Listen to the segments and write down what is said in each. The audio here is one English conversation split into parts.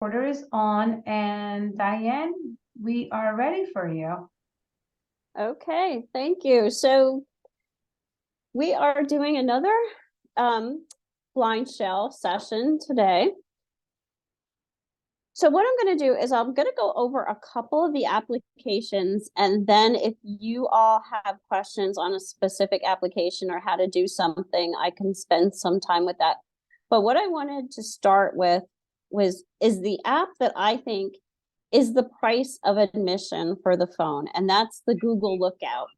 Recorder is on, and Diane, we are ready for you. Okay, thank you. So we are doing another BlindShell session today. So what I'm going to do is I'm going to go over a couple of the applications, and then if you all have questions on a specific application or how to do something, I can spend some time with that. But what I wanted to start with is the app that I think is the price of admission for the phone, and that's the Google Lookout.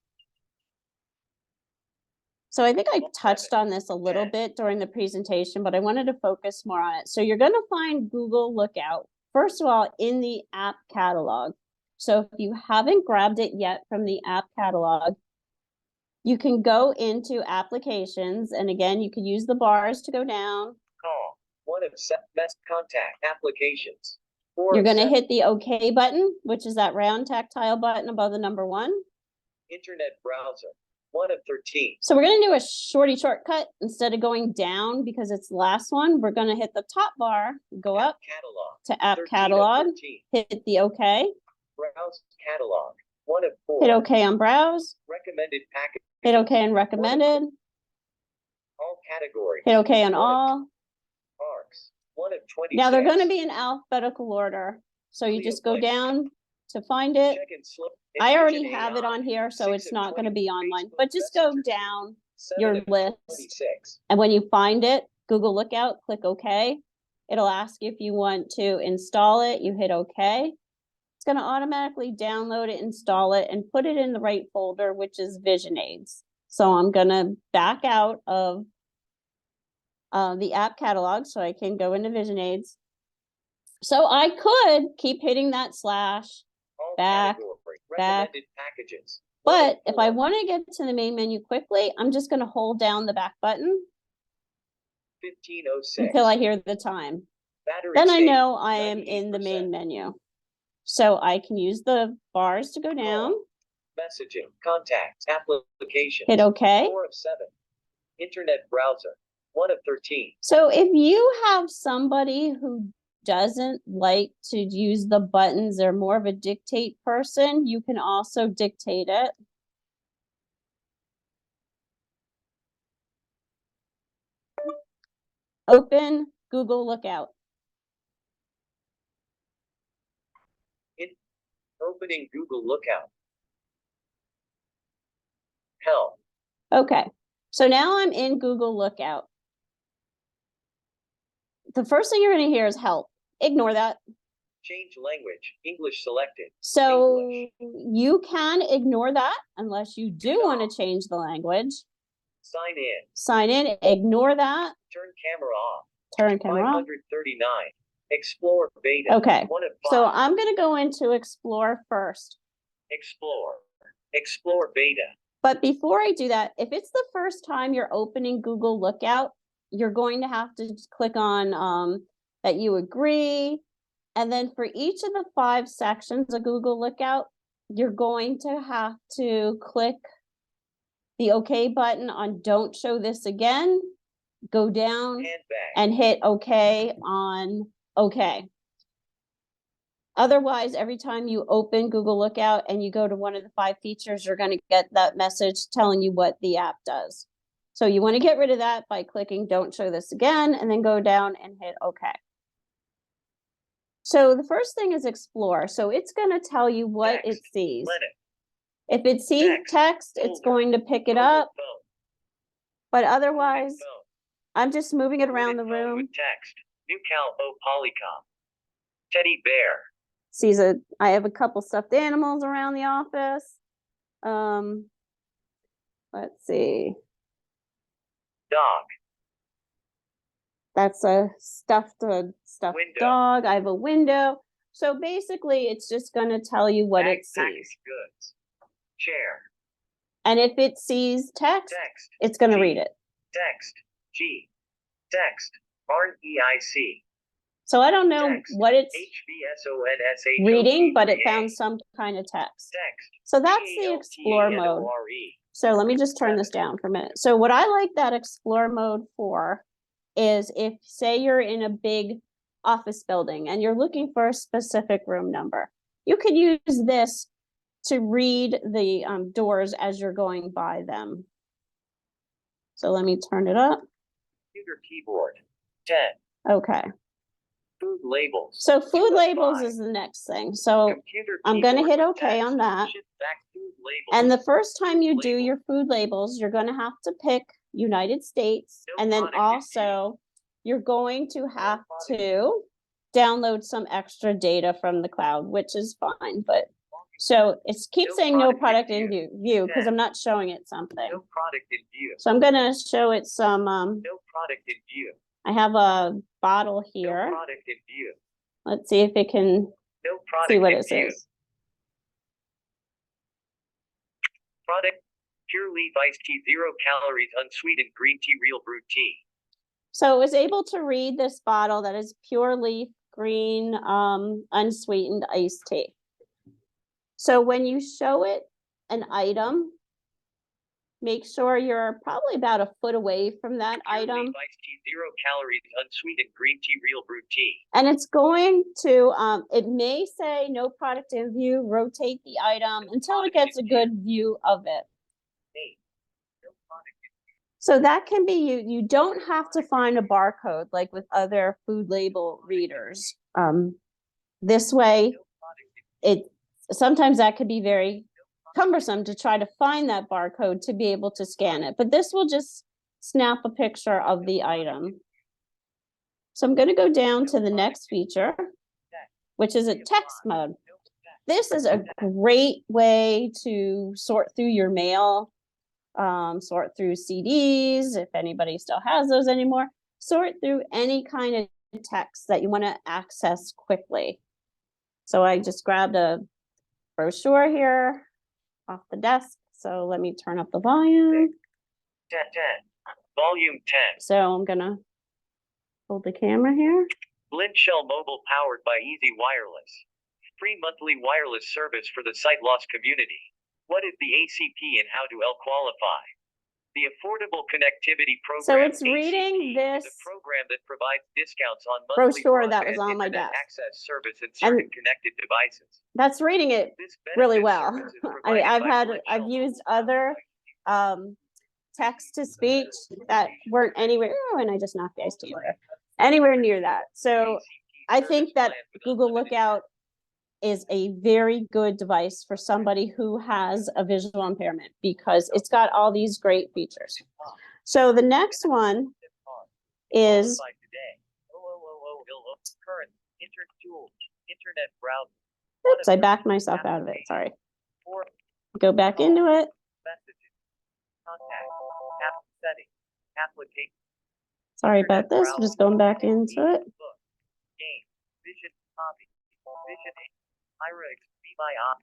So I think I touched on this a little bit during the presentation, but I wanted to focus more on it. So you're going to find Google Lookout, first of all, in the app catalog. So if you haven't grabbed it yet from the app catalog, you can go into applications. And again, you can use the bars to go down. Call. One of best contact applications. You're going to hit the OK button, which is that round tactile button above the number 1. Internet browser. 1 of 13. So we're going to do a shortcut instead of going down because it's the last one. We're going to hit the top bar, go up to app catalog, hit the OK. Browse catalog. 1 of 4. Hit OK on browse. Recommended package. Hit OK on recommended. All categories. Hit OK on all. Arcs. 1 of 20. Now they're going to be in alphabetical order. So you just go down to find it. I already have it on here, so it's not going to be online, but just go down your list. And when you find it, Google Lookout, click OK. It'll ask you if you want to install it. You hit OK. It's going to automatically download it, install it, and put it in the right folder, which is Vision Aids. So I'm going to back out of the app catalog so I can go into Vision Aids. So I could keep hitting that slash back. Packages. But if I want to get to the main menu quickly, I'm just going to hold down the back button 15:06 until I hear the time. Battery then I state, know I am in the main menu. So I can use the bars to go down. Messaging, contacts, applications. Hit OK. 4 of 7. Internet browser. 1 of 13. So if you have somebody who doesn't like to use the buttons, they're more of a dictate person, you can also dictate it. Open Google Lookout. Opening Google Lookout. Help. Okay, so now I'm in Google Lookout. The first thing you're going to hear is help. Ignore that. Change language. English selected. So English. You can ignore that unless you do want to change the language. Sign in. Sign in. Ignore that. Turn camera off. Turn camera off. 539. Explore beta. Okay. 1 of 5. So I'm going to go into Explore first. Explore. Explore beta. But before I do that, if it's the first time you're opening Google Lookout, you're going to have to click on that you agree. And then for each of the 5 sections of Google Lookout, you're going to have to click the OK button on Don't Show This Again, go down and hit OK on OK. Otherwise, every time you open Google Lookout and you go to one of the 5 features, you're going to get that message telling you what the app does. So you want to get rid of that by clicking Don't Show This Again and then go down and hit OK. So the first thing is Explore. So it's going to tell you what it sees. If it sees text, it's going to pick it up. But otherwise, I'm just moving it around the room. Text. New Cal O Polycom. Teddy bear. Sees I have a couple stuffed animals around the office. Let's see. Dog. That's a stuffed dog. I have a window. So basically, it's just going to tell you what it sees. Goods. Chair. And if it sees text, it's going to read it. Text. G. Text. REIC. So I don't know what it's reading, but it found some kind of text. So that's the Explore mode. So let me just turn this down for a minute. So what I like that Explore mode for is if, say, you're in a big office building and you're looking for a specific room number. You could use this to read the doors as you're going by them. So let me turn it up. Computer keyboard. 10. Okay. Food labels. So food labels 5. is the next thing. So Computer I'm going to keyboard hit with okay text. on that. Shift back food labels. And the first time you do Label. your food labels, you're going to have to pick United States. No And then product in also you're going to have to download some extra data from the cloud, which is fine. But so it keeps No saying no product product in in view because I'm not showing it something. No product in view. So I'm going to show it some, No product in view. I have a bottle No here. product in view. Let's see if it can No product see what in it view. says. Product: pure leaf iced tea, 0 calories, unsweetened green tea, real brewed tea. So it was able to read this bottle that is pure leaf green unsweetened iced tea. So when you show it an item, make sure you're probably about a foot away from that Pure item. leaf iced tea, 0 calories, unsweetened green tea, real brewed tea. And it's going to, it may say no product in view, rotate the item until it gets a good view of it. 8. No product in view. So that can be you don't have to find a barcode like with other food label readers. This way, No product in sometimes that could be very cumbersome to try to find that barcode to be able to scan it, but this will just snap a picture of the item. So I'm going to go down to the next feature, which is a text mode. This is a great way to sort through your mail, sort through CDs, if anybody still has those anymore, sort through any kind of text that you want to access quickly. So I just grabbed a brochure here off the desk. So let me turn up the volume. 10. Volume 10. So I'm gonna hold the camera here. BlindShell mobile powered by Easy Wireless. Free monthly wireless service for the sight loss community. What is the ACP and how do L qualify? The Affordable Connectivity Program. So it's ACP, reading this is a program that provides discounts on monthly brochure that was broadband on my internet desk. access service and certain connected devices. That's reading it This really benefit well. service is I mean, provided by I've BlindShell used mobile other text to speech that weren't anywhere. Oh, and I just knocked the iced tea over. Anywhere near that. So I think that Google Lookout is a very good device for somebody who has a visual impairment because it's got all these great features. So the next one is current internet browser. oops, I backed myself out of it. Sorry. Go back into it. Messages, contact, app settings, application. Sorry about this. I'm just going back into it. Game, vision, hobby, vision, Ira, be my op,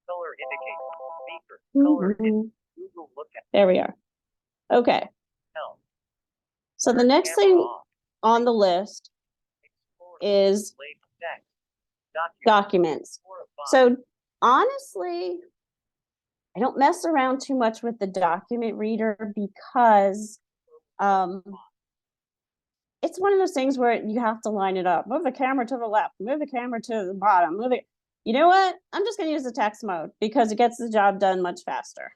color indicator, speaker, color, Google Lookout. There we are. Okay. Help. So the next Camera thing off. on the list Explore, is label, text, document, documents. or a file. So honestly, I don't mess around too much with the document reader because it's one of those things where you have to line it up. Move the camera to the left, move the camera to the bottom, move it. You know what? I'm just going to use the text mode because it gets the job done much faster.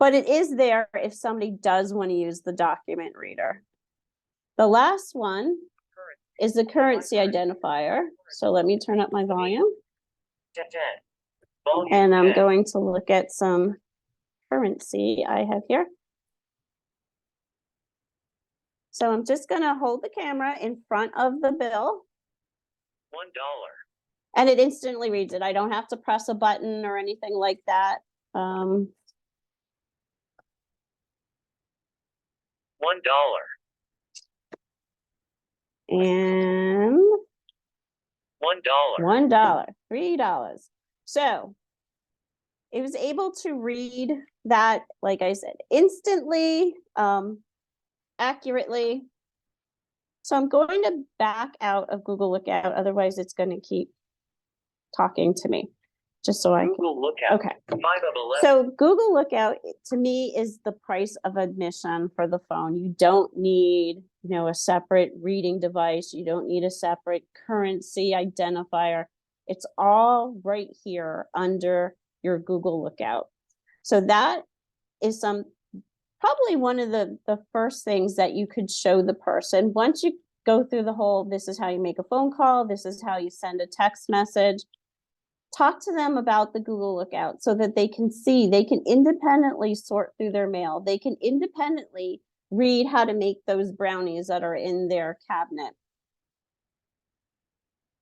But it is there if somebody does want to use the document reader. The last one is the currency identifier. So let me turn up my volume. And I'm going to look at some currency I have here. So I'm just going to hold the camera in front of the bill. $1. And it instantly reads it. I don't have to press a button or anything like that. $1. And $1. $1, $3. So it was able to read that, like I said, instantly, accurately. So I'm going to back out of Google Lookout, otherwise it's going to keep talking to me. Just so I can, Google Lookout. okay. 5 of 11. So Google Lookout, to me, is the price of admission for the phone. You don't need, a separate reading device. You don't need a separate currency identifier. It's all right here under your Google Lookout. So that is probably one of the first things that you could show the person. Once you go through the whole, this is how you make a phone call, this is how you send a text message, talk to them about the Google Lookout so that they can see, they can independently sort through their mail. They can independently read how to make those brownies that are in their cabinet.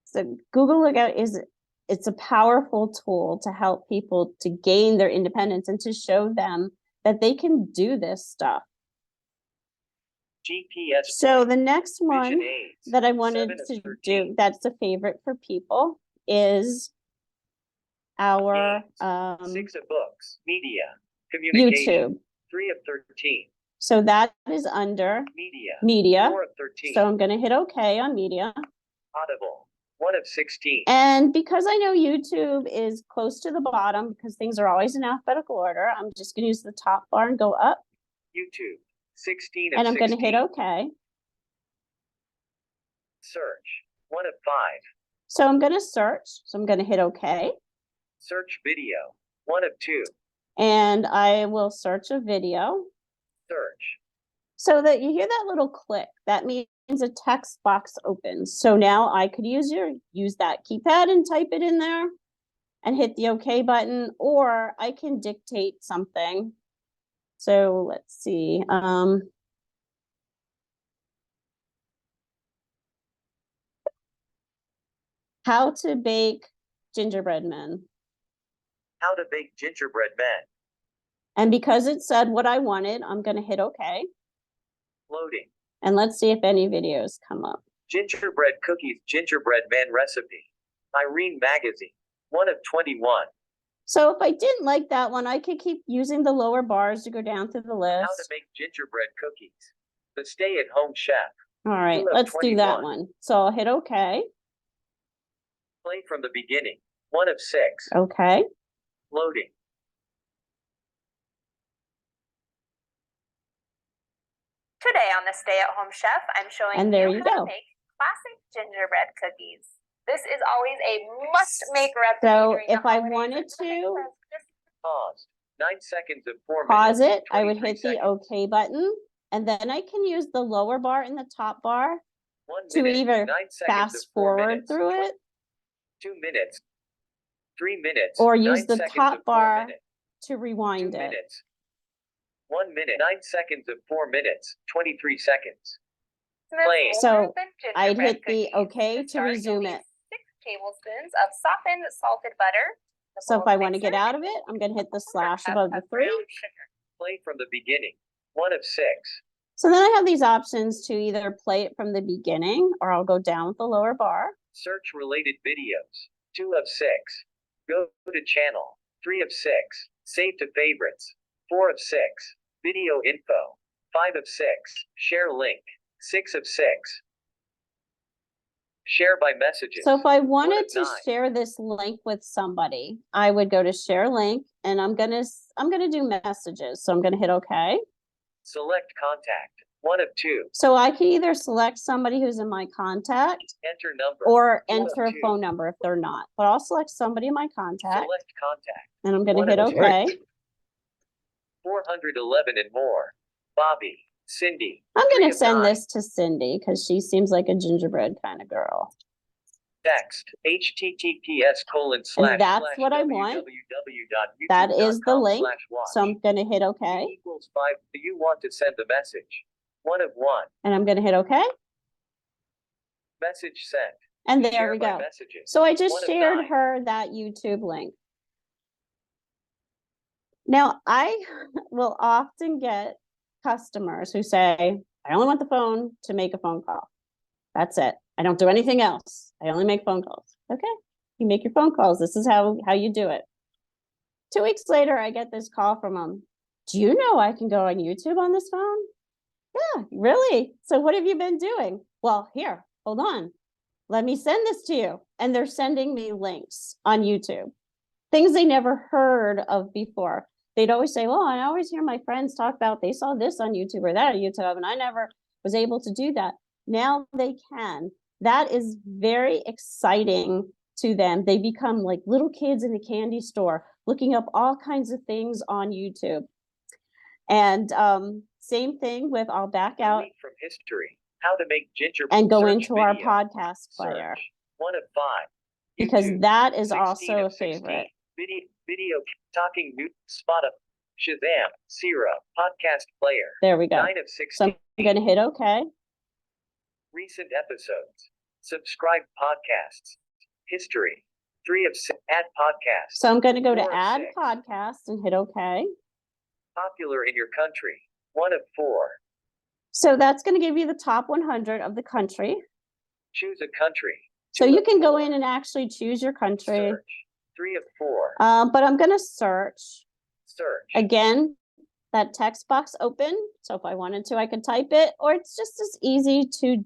So Google Lookout it's a powerful tool to help people to gain their independence and to show them that they can do this stuff. GPS. So the next one Vision aids. that I wanted 7 of to 13. do, that's a favorite for people, is our Games. 6 of books. Media. Communication. YouTube. 3 of 13. So that is under Media. 4 of 13. So I'm going to hit OK on media. Audible. 1 of 16. And because I know YouTube is close to the bottom, because things are always in alphabetical order, I'm just going to use the top bar and go up. YouTube. 16 of and I'm 16. going to hit OK. Search. 1 of 5. So I'm going to search. So I'm going to hit OK. Search video. 1 of 2. And I will search a video. Search. So that you hear that little click, that means a text box opens. So now I could use that keypad and type it in there and hit the OK button, or I can dictate something. So let's see. How to bake gingerbread men. How to bake gingerbread men. And because it said what I wanted, I'm going to hit OK. Loading. And let's see if any videos come up. Gingerbread cookies gingerbread man recipe. Irene Magazine. 1 of 21. So if I didn't like that one, I could keep using the lower bars to go down through the list. How to make gingerbread cookies. The stay-at-home chef. All right, 2 of let's 21. do that one. So I'll hit OK. Play from the beginning. 1 of 6. Okay. Loading. Today on the Stay-at-Home Chef, I'm showing And there you you how go. to make classic gingerbread cookies. This is always a must-make recipe. So during the if I holidays, wanted especially to because this Pause. 9 seconds of 4 pause minutes. it, I would 23 hit the seconds. OK button. And then I can use the lower bar and the top bar 1 to minute. either 9 seconds of fast 4 forward minutes. through it 2 minutes. 3 minutes. or 9 use the seconds top of 4 bar minutes. to 2 rewind it. minutes. 1 minute. 9 seconds of 4 minutes. 23 seconds. Play. So than I'd gingerbread hit the cookies. OK to start, you'll resume need it. 6 tablespoons of softened salted butter. a So if bowl I of want to get mixer, out of it, I'm going to hit the slash 1/4 above cup the 3. brown sugar. Play from the beginning. 1 of 6. So then I have these options to either play it from the beginning, or I'll go down with the lower bar. Search related videos. 2 of 6. Go to channel. 3 of 6. Save to favorites. 4 of 6. Video info. 5 of 6. Share link. 6 of 6. Share by messages. So if I 1 wanted of to 9. share this link with somebody, I would go to share link, and I'm gonna do messages. So I'm gonna hit OK. Select contact. 1 of 2. So I can either select somebody who's in my contact Enter number. or 2 of enter a 2. phone number if they're not. But I'll select somebody in my contact, Select contact. and I'm gonna 1 hit of 2. OK. 411 and more. Bobby. Cindy. I'm 3 gonna of send 9. this to Cindy because she seems like a gingerbread kind of girl. Text. https:// And that's what I want. That is the link. So I'm gonna hit OK, Equals 5. Do you want to send the message? 1 of 1. and I'm gonna hit OK. Message sent. And there Share we by go. messages. So I 1 just of shared 9. her that YouTube link. Now, I will often get customers who say, I only want the phone to make a phone call. That's it. I don't do anything else. I only make phone calls. Okay, you make your phone calls. This is how you do it. 2 weeks later, I get this call from them. Do you know I can go on YouTube on this phone? Yeah, really? So what have you been doing? Well, here, hold on. Let me send this to you. And they're sending me links on YouTube things they never heard of before. They'd always say, well, I always hear my friends talk about they saw this on YouTube or that on YouTube, and I never was able to do that. Now they can. That is very exciting to them. They become like little kids in a candy store looking up all kinds of things on YouTube. And same thing with, I'll back out Delete from history. How to make gingerbread and go search into our video. podcast player, Search. 1 of 5. because YouTube. that is 16 also a of 16. favorite. Video talking new Spotify, Shazam, Sierra, podcast player. There we go. 9 of 16. So I'm going to hit OK. Recent episodes. Subscribe podcasts. History. 3 of 6. Add podcast. So I'm going to go 4 to of add 6. podcast and hit OK. Popular in your country. 1 of 4. So that's going to give you the top 100 of the country. Choose a country. So 2 you of can go 4. in and actually choose your country. Search. 3 of 4. But I'm going to search. Search. Again, that text box open. So if I wanted to, I could type it, or it's just as easy to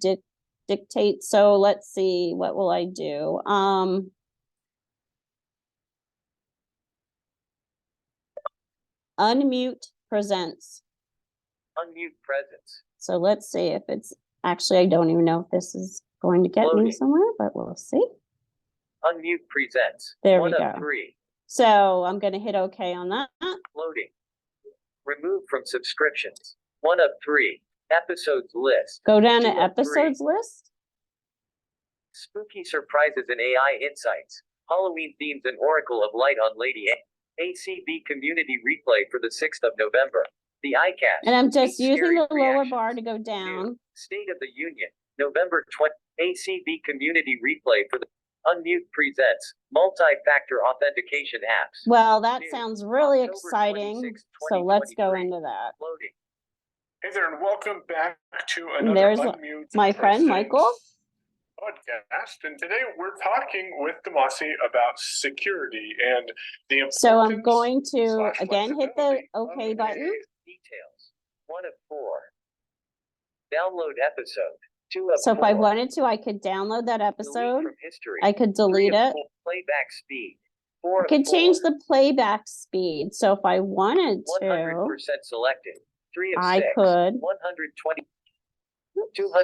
dictate. So let's see, what will I do? Unmute presents. Unmute presence. So let's see if it's actually, I don't even know if this is going to get me Loading. somewhere, but we'll see. Unmute presents. There we 1 go. of 3. So I'm going to hit OK on that. Loading. Remove from subscriptions. 1 of 3. Episodes list. Go down 2 to of 3. episodes list. Spooky surprises and AI insights. Halloween themes and Oracle of Light on Lady A. ACB community replay for the 6th of November. The iCast. And I'm just 8 using scary the lower reactions. bar to go New. down. State of the Union. November 20. ACB community replay for the Unmute presents multi-factor authentication apps. Well, that New. sounds really October exciting. 26, So let's go 2023. into that. Loading. Hey there, and welcome back to And another there's Unmute my friend, Presents Michael. podcast. And today we're talking with Demasi about security and the importance. So I'm going to, slash again, hit the flexibility of OK button. Details. 1 of 4. Download episode. 2 of So 4. if I wanted to, I could download that Delete episode. from history. I could 3 delete of it. 4. Playback speed. 4 I of could 4. change the playback speed. So if I wanted 100% to, selected. 3 of I 6. could. 120. 200%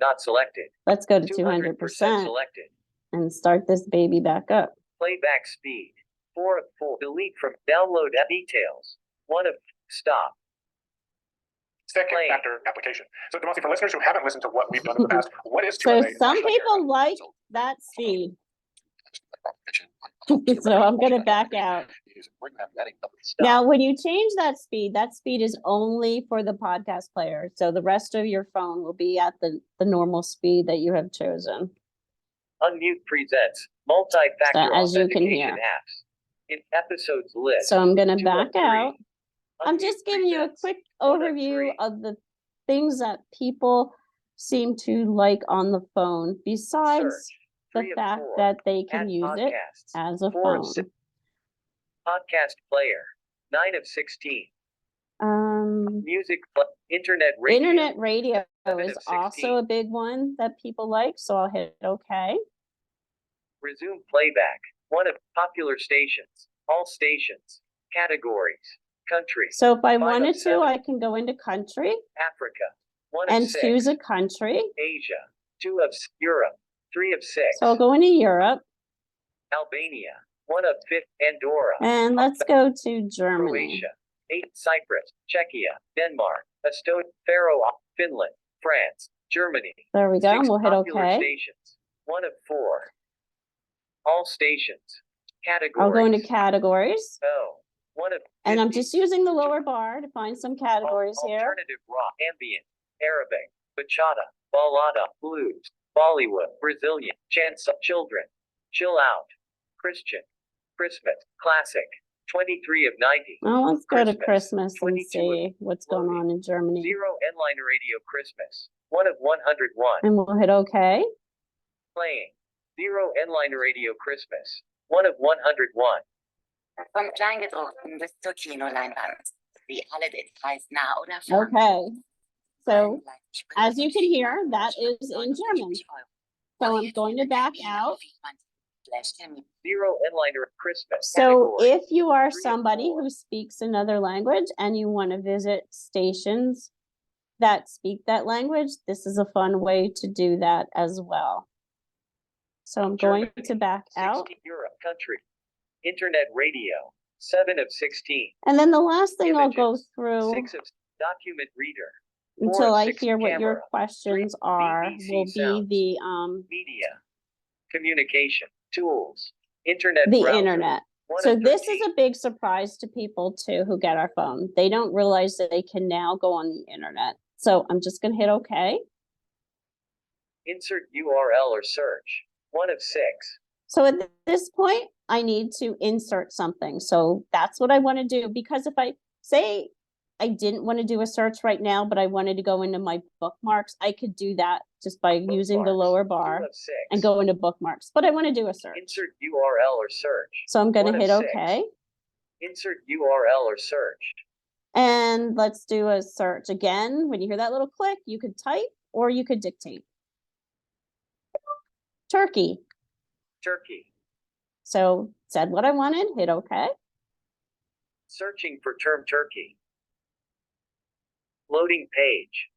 not selected. Let's go to 200% 200% selected. and start this baby back up. Playback speed. 4 of 4. Delete from download details. 1 of stop. second Play. factor application. So Demasi, for listeners who haven't listened to what we've done in the past, what is So 2FA? some people like that speed. So I'm going to back out. Now, when you change that speed is only for the podcast player. So the rest of your phone will be at the normal speed that you have chosen. Unmute presents multi-factor So as you can authentication hear. apps. In episodes list. So I'm going to 2 of back 3. out. I'm Unmute just giving you a presents quick 1 of overview 3. of the things that people seem to like on the phone, besides Search. the 3 of fact 4. that they can Add use it podcasts. as a 4 of phone. 6. Podcast player. 9 of 16. Music. Internet radio. Internet radio 7 is of 16. also a big one that people like, so I'll hit OK. Resume playback. 1 of popular stations. All stations. Categories. Country. So if I 5 of wanted to, 7. I can go into country Africa. 1 of and 6. choose a country. Asia. 2 of Europe. 3 of 6. So I'll go into Europe, Albania. 1 of 5. Andorra. and let's go to Germany. Croatia. 8. Cyprus. Czechia. Denmark. Estonia. Faroe. Finland. France. Germany. There we go, 6 and we'll hit popular OK. stations. 1 of 4. All stations. Categories. I'll go into categories, Oh. 1 of and I'm 50. just using the lower bar to find some categories here. Alternative rock, ambient, Arabic, bachata, ballada, blues, Bollywood, Brazilian, chants of children, chill out, Christian, Christmas, classic, 23 of 90. Well, let's go to Christmas, Christmas and 22 see what's going on in Germany. 0 Endliner Radio Christmas, 1 of 101. And we'll hit OK. Playing, 0 Endliner Radio Christmas, 1 of 101. Vom Kleingedruckten bis zur Kinoleinwand. Wie alle Details nah oder fern. Okay. So as you can hear, that is in German. So I'm going to back out Zero Enliner Christmas. So Category. if you are 3 of somebody 4. who speaks another language and you want to visit stations that speak that language, this is a fun way to do that as well. So I'm going Germany, to back out. 60 Europe country. Internet radio. 7 of 16. And then the last thing I'll go Images, through 6 of document reader. 4 until of I 6 hear what your camera. questions 3 are BBC will sounds. be Media. Communication. Tools. Internet the browser. internet. 1 So of this 13. is a big surprise to people too who get our phone. They don't realize that they can now go on the internet. So I'm just gonna hit OK. Insert URL or search. 1 of 6. So at this point, I need to insert something. So that's what I want to do, because if I say I didn't want to do a search right now, but I wanted to go into my bookmarks, I could do that just by using the Bookmarks, lower 2 bar of 6. and go into bookmarks. But I want to do a search. Insert URL or search. So I'm going 1 to of hit 6. OK. Insert URL or search. And let's do a search again. When you hear that little click, you could type or you could dictate. Turkey. Turkey. So said what I wanted, hit OK. Searching for term Turkey. Loading page.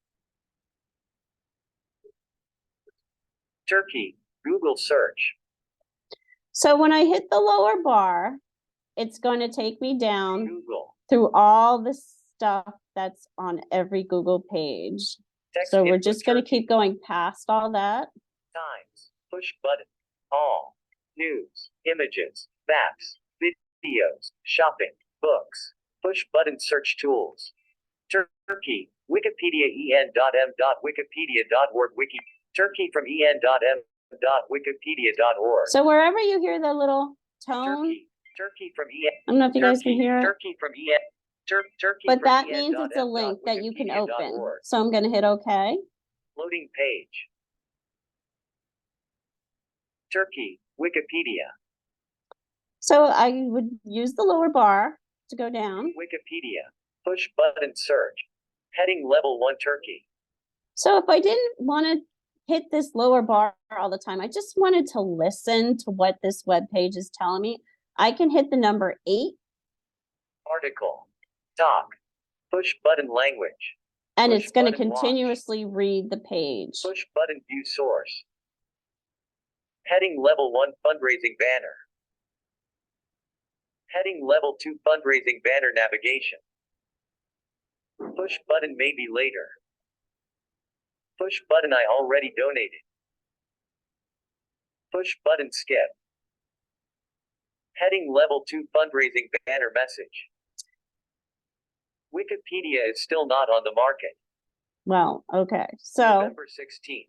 Turkey. Google search. So when I hit the lower bar, it's going to take me down Google. through all the stuff that's on every Google page. Text So we're input just going to Turkey. keep going past all that. Times. Push button. All. News. Images. Maps. Videos. Shopping. Books. Push button search tools. Turkey. Wikipedia en.m.wikipedia.org wiki. Turkey from en.m.wikipedia.org. So wherever you hear the little tone, Turkey from en. I don't know if you guys can hear it, Turkey from en. Turkey but from that means it's a link that you can open. en.wikipedia.org. So I'm going to hit OK. Loading page. Turkey. Wikipedia. So I would use the lower bar to go down. Wikipedia. Push button search. Heading level 1 Turkey. So if I didn't want to hit this lower bar all the time, I just wanted to listen to what this web page is telling me, I can hit the number 8. Article. Talk. Push button language. And Push it's going to button watch. continuously read the page. Push button view source. Heading level 1 fundraising banner. Heading level 2 fundraising banner navigation. Push button maybe later. Push button I already donated. Push button skip. Heading level 2 fundraising banner message. Wikipedia is still not on the market. Well, okay. So November 16th.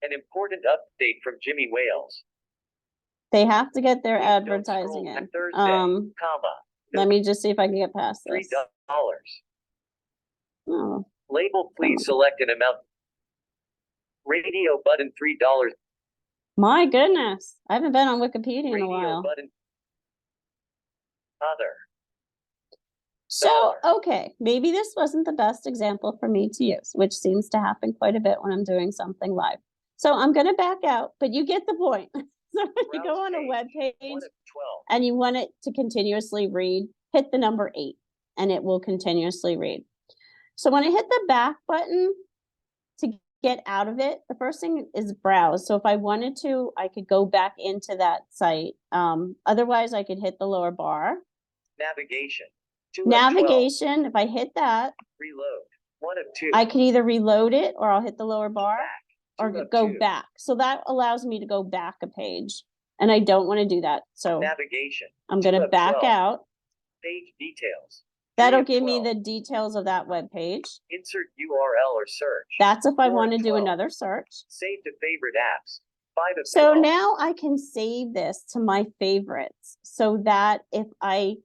An important update from Jimmy Wales. they have to get their Please don't advertising scroll to in. Thursday, Comma. Let me just see if I can get past $3. this. Oh, Label please select an amount. Radio button $3. my goodness. I haven't been on Wikipedia in a Radio while. button. Other. So, okay, maybe this wasn't the best example for me to use, which seems to happen quite a bit when I'm doing something live. So I'm going to back out, but you get the point. So when you go on a web page 1 of 12. and you want it to continuously read, hit the number 8 and it will continuously read. So when I hit the back button to get out of it, the first thing is browse. So if I wanted to, I could go back into that site. Otherwise, I could hit the lower bar. Navigation. 2 of 12. Navigation, if I hit that, Reload. 1 of 2. I can either reload it or I'll hit the lower bar or 2 of go 2. back. So that allows me to go back a page. And I don't want to do that. So Navigation. I'm 2 going to of back 12. out. Page details. 3 That'll of give me 12. the details of that web page. Insert URL or search. That's if I 4 want to of do 12. another search. Save to favorite apps. 5 of So 12. now I can save this to my favorites so that if I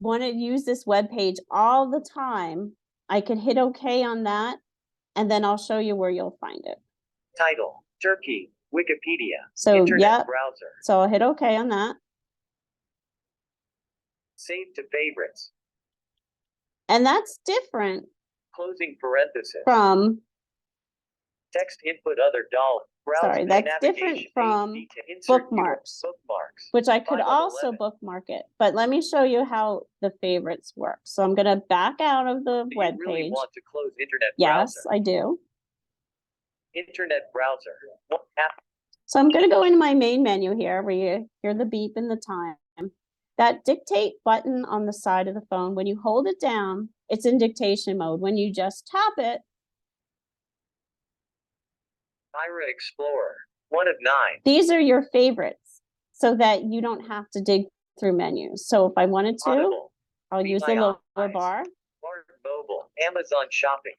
want to use this web page all the time, I could hit OK on that, and then I'll show you where you'll find it. Title. Turkey. Wikipedia. So, Internet yep. browser. So I'll hit OK on that. Save to favorites. And that's different Closing parenthesis. from Text input other $. Browse Sorry, by that's different navigation page from detail. Insert your bookmarks, bookmarks. which I could 5 of also 11. bookmark it. But let me show you how the favorites work. So I'm gonna back out of the Do you web really page. want to close Internet Yes, browser? I do. Internet browser. What app? So I'm gonna go into my main menu here where you hear the beep and the time. That dictate button on the side of the phone, when you hold it down, it's in dictation mode. When you just tap it, Ira Explorer. 1 of 9. these are your favorites so that you don't have to dig through menus. So if I wanted to, Audible. I'll Be use the My lower Eyes. bar. Smart Mobile. Amazon Shopping.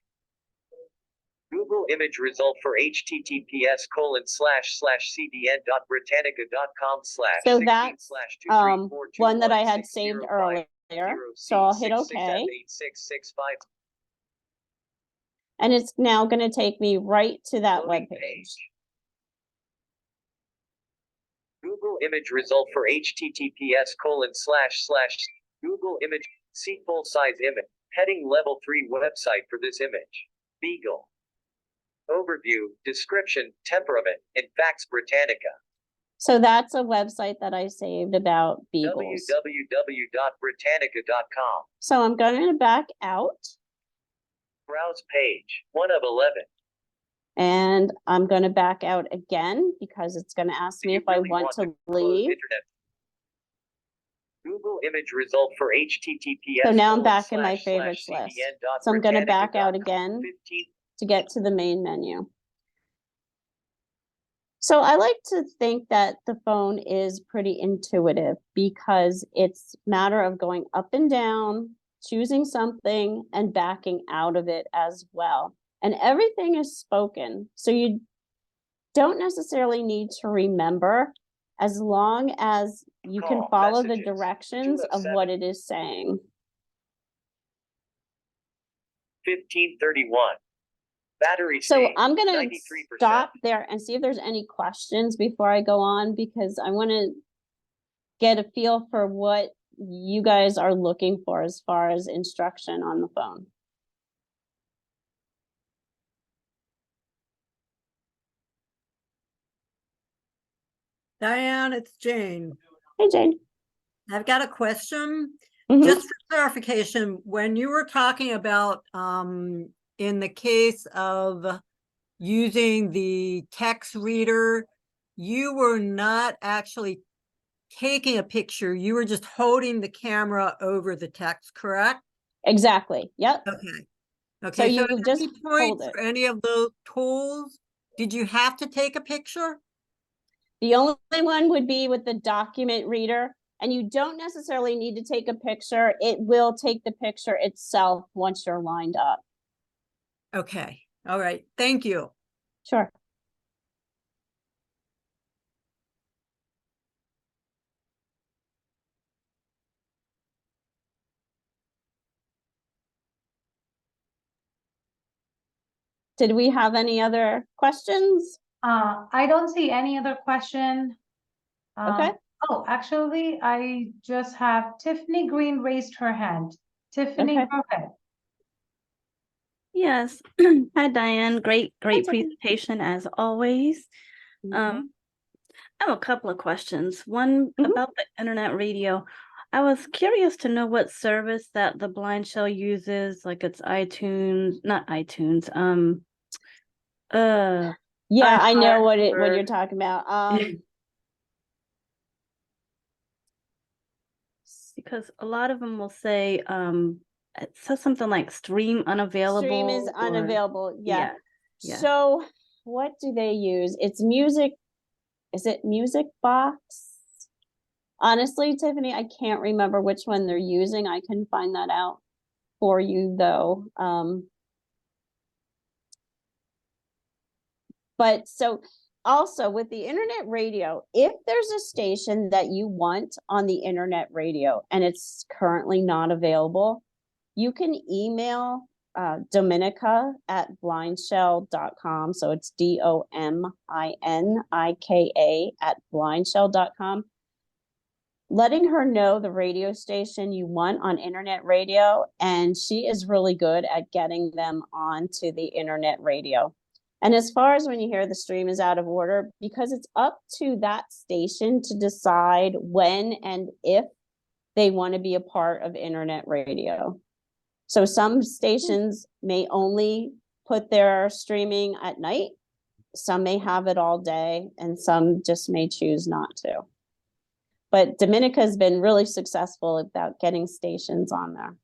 Google image result for https://cdn.britannica.com/ So that's one that I had saved earlier. So I'll hit OK. And it's now going to take me right to that web page. Google image result for https:// Google image. See full size image. Heading level 3 website for this image. Beagle. Overview, description, temperament, and facts Britannica. So that's a website that I saved about beagles. www.britannica.com. So I'm going to back out. Browse page. 1 of 11. And I'm going to back out again because it's going to ask me if I want to leave. Internet. Google image result for https. So now I'm back in my favorites list. So I'm going to back out again to get to the main menu. So I like to think that the phone is pretty intuitive because it's a matter of going up and down, choosing something, and backing out of it as well. And everything is spoken. So you don't necessarily need to remember as long as you can follow the directions of what it is saying. 1531. Battery So stage, I'm going to 93%. stop there and see if there's any questions before I go on, because I want to get a feel for what you guys are looking for as far as instruction on the phone. Diane, it's Jane. Hey, Jane. I've got a question. Mhm. Just for clarification, when you were talking about in the case of using the text reader, you were not actually taking a picture, you were just holding the camera over the text, correct? Exactly. Yep. Okay. Okay. So you at just any point hold it. for any of those tools, did you have to take a picture? The only one would be with the document reader, and you don't necessarily need to take a picture. It will take the picture itself once you're lined up. Okay. All right. Thank you. Sure. Did we have any other questions? I don't see any other question. Okay. Oh, actually, I just have Tiffany Green raised her hand. Tiffany, Okay. go ahead. Yes. Hi, Diane. Great okay. presentation as always. I have a couple of questions. One about the internet radio. I was curious to know what service that the BlindShell uses, like it's iTunes, not iTunes. Yeah, I know what or- you're talking about. Because a lot of them will say it says something like stream unavailable. Stream is or- unavailable. Yeah. Yeah. So what do they use? It's music. Is it Music Box? Honestly, Tiffany, I can't remember which one they're using. I can find that out for you though. But so also with the internet radio, if there's a station that you want on the internet radio and it's currently not available, you can email Dominica at blindshell.com. So it's DOMINIKA at blindshell.com. Letting her know the radio station you want on internet radio, and she is really good at getting them onto the internet radio. And as far as when you hear the stream is out of order, because it's up to that station to decide when and if they want to be a part of internet radio. So some stations may only put their streaming at night, some may have it all day, and some just may choose not to. But Dominica has been really successful about getting stations on there.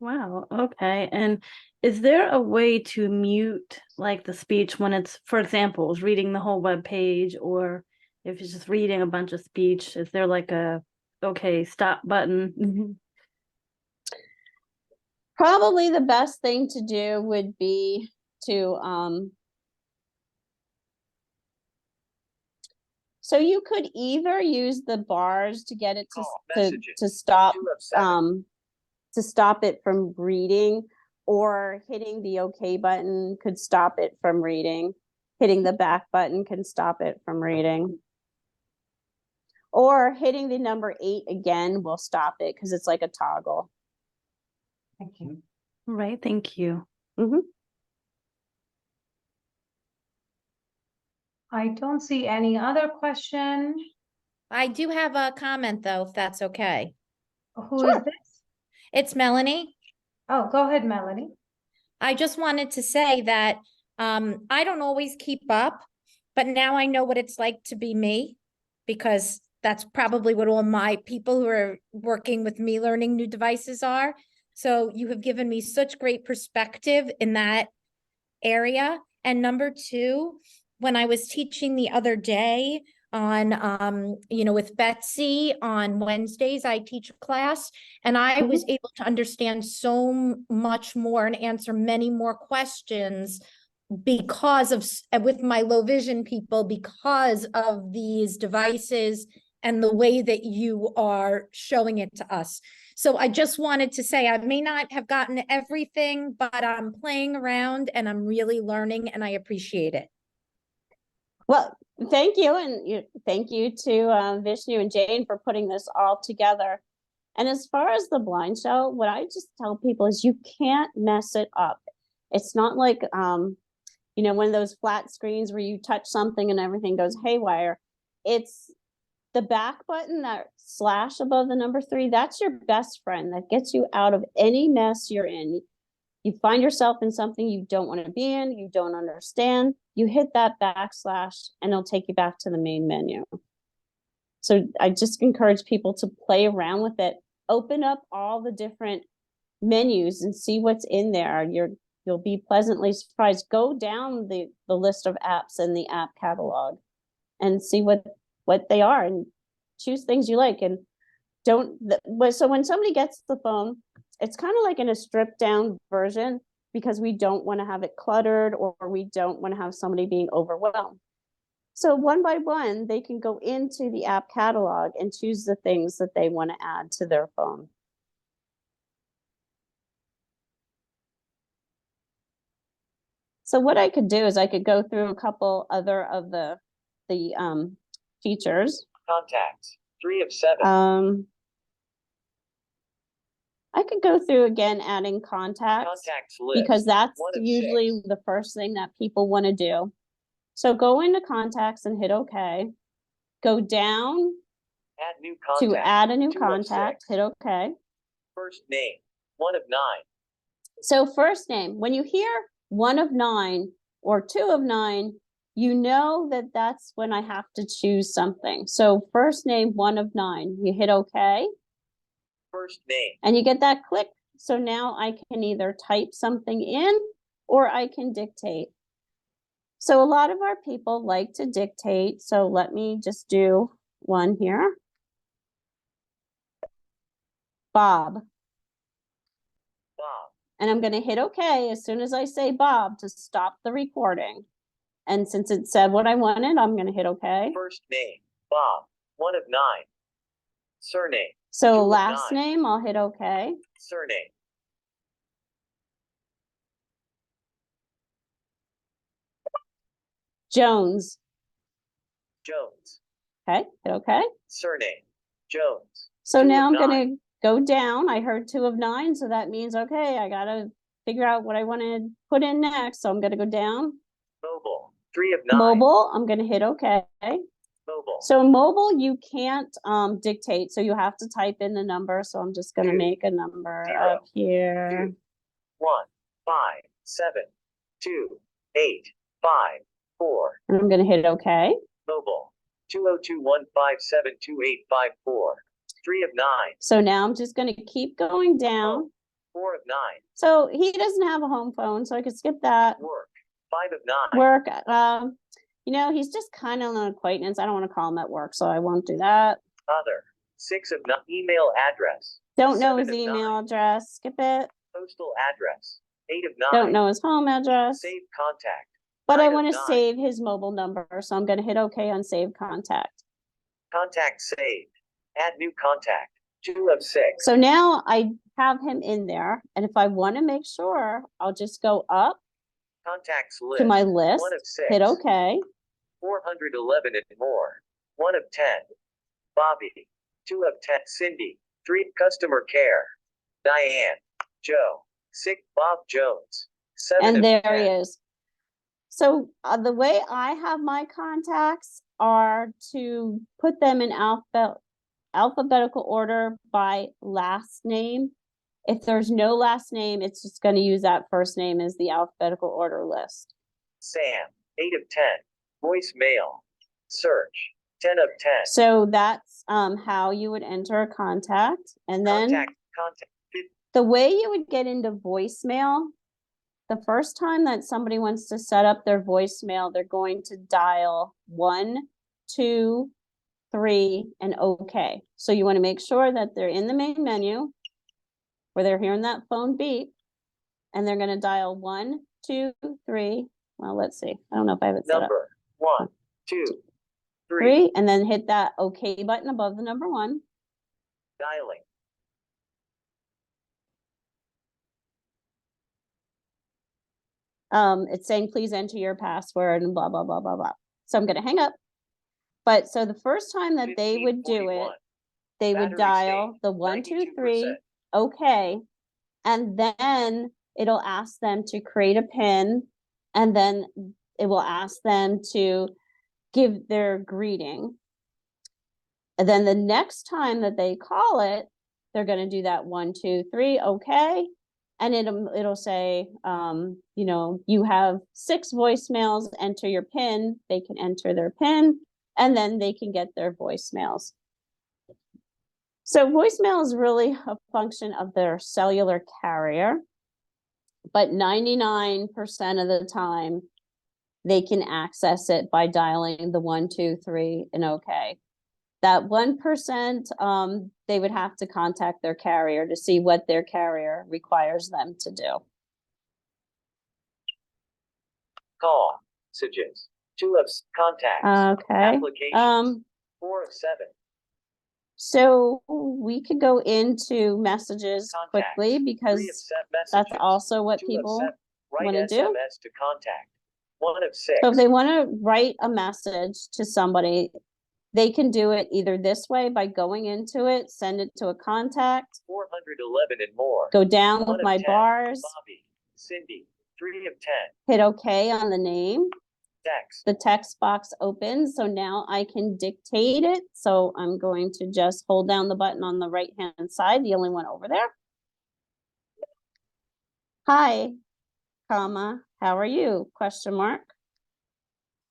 Wow, okay. And is there a way to mute like the speech when it's, for example, is reading the whole web page, or if it's just reading a bunch of speech, is there like a okay, stop button? Probably the best thing to do would be to so you could either use the bars to get it to stop to stop it from reading, or hitting the OK button could stop it from reading. Hitting the back button can stop it from reading. Or hitting the number 8 again will stop it because it's like a toggle. Thank you. Right, thank you. I don't see any other question. I do have a comment though, if that's okay. Who is this? It's Melanie. Oh, go ahead, Melanie. I just wanted to say that I don't always keep up, but now I know what it's like to be me, because that's probably what all my people who are working with me learning new devices are. So you have given me such great perspective in that area. And number 2, when I was teaching the other day on, with Betsy on Wednesdays, I teach a class, and I was able to understand so much more and answer many more questions because of, with my low vision people, because of these devices and the way that you are showing it to us. So I just wanted to say, I may not have gotten everything, but I'm playing around and I'm really learning, and I appreciate it. Well, thank you. And thank you to Vishnu and Jane for putting this all together. And as far as the BlindShell, what I just tell people is you can't mess it up. It's not like, one of those flat screens where you touch something and everything goes haywire. It's the back button, that slash above the number 3, that's your best friend. That gets you out of any mess you're in. You find yourself in something you don't want to be in, you don't understand, you hit that backslash and it'll take you back to the main menu. So I just encourage people to play around with it. Open up all the different menus and see what's in there. You'll be pleasantly surprised. Go down the list of apps in the app catalog and see what they are and choose things you like. And so when somebody gets the phone, it's kind of like in a stripped down version, because we don't want to have it cluttered, or we don't want to have somebody being overwhelmed. So one by one, they can go into the app catalog and choose the things that they want to add to their phone. So what I could do is I could go through a couple other of the features. Contacts, 3 of 7. I could go through again, adding contacts list, because that's 1 of usually 6. the first thing that people want to do. So go into contacts and hit OK. Go down Add new contact, to add a new 2 of contact, 6. hit OK. First name, 1 of 9. So first name, when you hear 1 of 9 or 2 of 9, you know that that's when I have to choose something. So first name, 1 of 9, you hit OK. First name. And you get that click. So now I can either type something in or I can dictate. So a lot of our people like to dictate. So let me just do one here. Bob. Bob. And I'm going to hit OK as soon as I say Bob to stop the recording. And since it said what I wanted, I'm going to hit OK. First name, Bob, 1 of 9. Surname. So last name, I'll hit OK. Surname. Jones. Jones. Okay, hit OK. Surname, Jones. So 2 now of I'm 9. going to go down. I heard 2 of 9, so that means, okay, I got to figure out what I want to put in next. So I'm gonna go down. Mobile. 3 of 9. Mobile, I'm gonna hit okay. Mobile. So in mobile, you can't dictate, so you have to type in the number. So I'm just gonna 2, make a number 0, up here. 1, 5, 7, 2, 8, 5, 4. And I'm gonna hit okay. Mobile. 20215728854. 3 of 9. So now I'm just gonna keep going down. 4 of 9. So he doesn't have a home phone, so I could skip that. Work. 5 of 9. Work, you know, he's just kind of an acquaintance. I don't want to call him at work, so I won't do that. Other. 6 of 9. Email address. Don't know 7 his of email 9. address. Skip it. Postal address. 8 of 9. Don't know his home address. Save contact. But I 9 of want to 9. save his mobile number, so I'm going to hit OK on save contact. Contact saved. Add new contact. 2 of 6. So now I have him in there, and if I want to make sure, I'll just go up Contacts list. to my list, 1 of 6. hit OK. 411 and more. 1 of 10. Bobby. 2 of 10. Cindy. 3. Customer care. Diane. Joe. 6. Bob Jones. 7 And of there 10. he is. So the way I have my contacts are to put them in alphabetical order by last name. If there's no last name, it's just going to use that first name as the alphabetical order list. Sam. 8 of 10. Voicemail. Search. 10 of 10. So that's how you would enter a contact. And then Contact. the way you would get into voicemail, the first time that somebody wants to set up their voicemail, they're going to dial 1, 2, 3, and OK. So you want to make sure that they're in the main menu where they're hearing that phone beep, and they're going to dial 1, 2, 3. Well, let's see. I don't know if I have it set up. Number. 1, 2, 3. 3, and then hit that OK button above the number 1. Dialing. It's saying, please enter your password and blah, blah, blah, blah, blah. So I'm going to hang up. But so the first time that they would do it, 1541. they would Battery dial state, the 1, 2, 3, 92%. OK. And then it'll ask them to create a PIN, and then it will ask them to give their greeting. And then the next time that they call it, they're going to do that 1, 2, 3, OK. And it'll say, you know, you have 6 voicemails, enter your PIN. They can enter their PIN, and then they can get their voicemails. So voicemail is really a function of their cellular carrier, but 99% of the time, they can access it by dialing the 1, 2, 3, and OK. That 1%, they would have to contact their carrier to see what their carrier requires them to do. Call. Messages. 2 of contacts. Okay. Applications. 4 of 7. So we could go into messages Contacts. quickly 3 of because 7 messages. that's also what 2 of people 7. Write wanna do. SMS to contact. 1 of 6. So if they want to write a message to somebody, they can do it either this way by going into it, send it to a contact, 411 and more. go down 1 with of my 10. bars, Bobby. Cindy. 3 of 10. hit OK on the name. Text. The text box opens, so now I can dictate it. So I'm going to just hold down the button on the right hand side, the only one over there. Hi, comma, how are you? Question mark.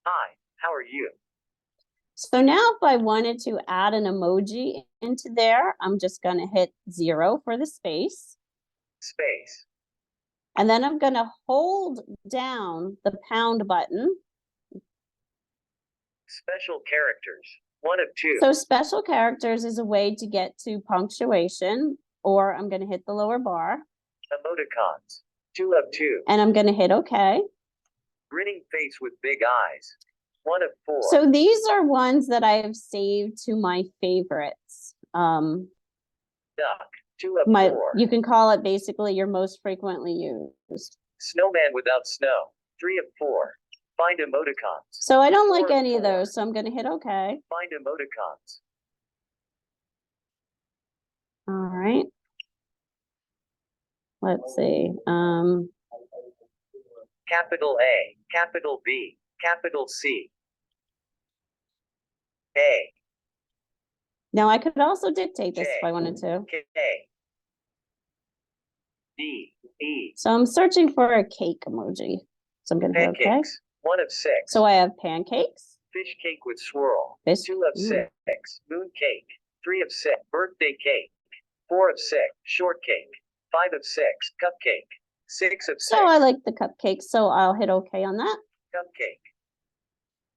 Hi, how are you? So now if I wanted to add an emoji into there, I'm just going to hit 0 for the space. Space. And then I'm going to hold down the pound button. Special characters. 1 of 2. So special characters is a way to get to punctuation, or I'm going to hit the lower bar. Emoticons. 2 of 2. And I'm going to hit OK. Grinning face with big eyes. 1 of 4. So these are ones that I have saved to my favorites. Duck. 2 of 4. You can call it basically your most frequently used. Snowman without snow. 3 of 4. Find emoticons. So I don't 4 like of any of 4. those, so I'm going to hit OK. Find emoticons. All right. let's see, Capital A, capital B, capital C. A, now I could also dictate this if J, I wanted to. K, D, E. So I'm searching for a cake emoji. So I'm gonna hit okay. Pancakes, 1 of 6. So I have pancakes. Fish cake with swirl, Fish- 2 of 6. Moon cake, 3 of 6. Birthday cake, 4 of 6. Shortcake, 5 of 6. Cupcake, 6 of 6. So I like the cupcakes, so I'll hit okay on that. Cupcake.